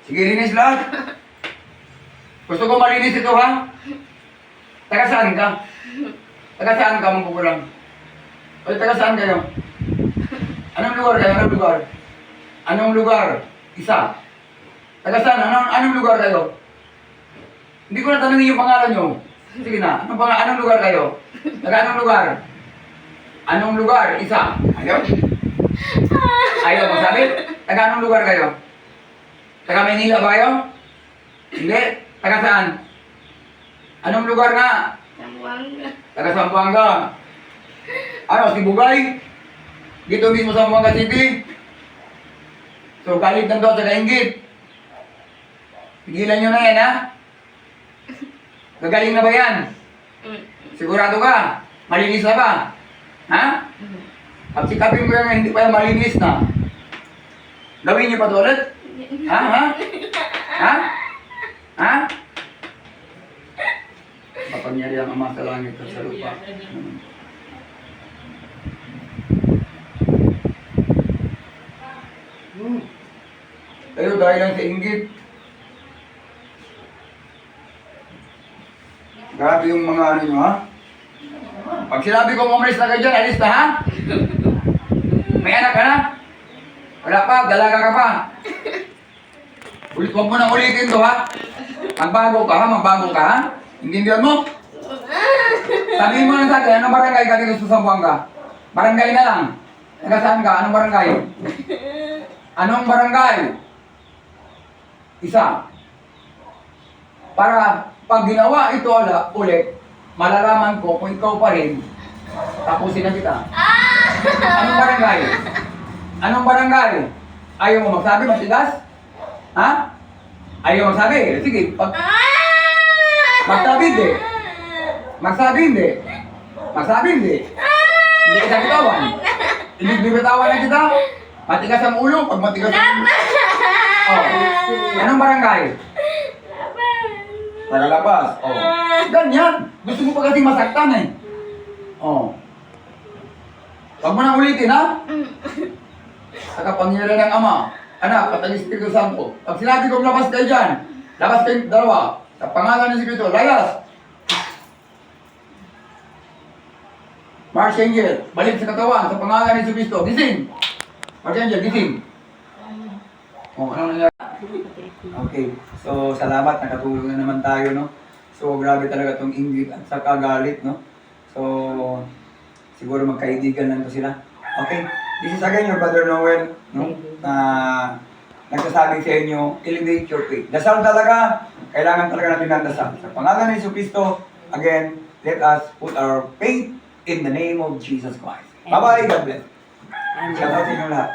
Sige, linis lahat. Gusto ko malinis ito, ha? Taga saan ka? Taga saan ka, mangkukulang? O, taga saan kayo? Anong lugar kayo? Anong lugar? Anong lugar? Isa. Taga saan? Anong lugar kayo? Hindi ko na tanongin yung pangalan nyo. Sige na. Anong lugar kayo? Taga anong lugar? Anong lugar? Isa. Ayaw? Ayaw masabi? Taga anong lugar kayo? Taga Maynila ba kayo? Hindi. Taga saan? Anong lugar nga? Zamboanga. Taga Zamboanga. Ano, si Bugay? Dito mismo sa Zamboanga City. So, galit na doon sa kainggit. Pigilan nyo na yan, ha? Gagaling na ba yan? Sigurado ka? Malinis na ba? Ha? At sikapin mo yan, hindi pa yan malinis na. Gawin niyo pa ito ulit? Ha? Ha? Ha? Ha? Mapangyari ang Ama sa langit at sa lupa. Kayo dahil lang sa inggit. Grabe yung mga ano nyo, ha? Pag sinabi ko umalis na kayo dyan, alis na, ha? May anak ka na? Wala pa, dalaga ka pa. Huwag mo nang ulitin to, ha? Magbago ka, ha? Magbago ka, ha? Intindihan mo? Sabihin mo lang sa akin, anong barangay ka dito sa Zamboanga? Barangay na lang. Taga saan ka? Anong barangay? Anong barangay? Isa. Para pag ginawa ito ulit, malalaman ko kung ikaw pa rin, tapusin na kita. Anong barangay? Anong barangay? Ayaw mo magsabi, matigas? Ha? Ayaw magsabi? Sige, magsabi hindi. Magsabi hindi. Magsabi hindi. Hindi kita bitawan. Hindi bibitawan na kita. Matigas ang ulo, pag matigas ang ulo. Oh. Anong barangay? Nagalapas. Oh. Ganyan. Gusto mo pa kasi masaktan eh. Oh. Huwag mo nang ulitin, ha? Sa kapangyarihan ng Ama, Anak, at ang Espiritu Santo. Pag sinabi kong labas kayo dyan, labas kayo dalawa. Sa pangalan ng Espiritu, layas! Archangel, balik sa katawan, sa pangalan ng Espiritu, gising! Archangel, gising! Oh, ano nangyari? Okay, so salamat, nakatulong na naman tayo, no? So, grabe talaga itong inggit at saka galit, no? So, siguro magkaibigan lang to sila. Okay, this is again your Brother Noel, no? Nagsasabi sa inyo, elevate your faith. Dasal talaga, kailangan talaga natin ng dasal. Sa pangalan ng Jesucristo, again, let us put our faith in the name of Jesus Christ. Bye-bye, God bless. Shout out sa inyo lahat.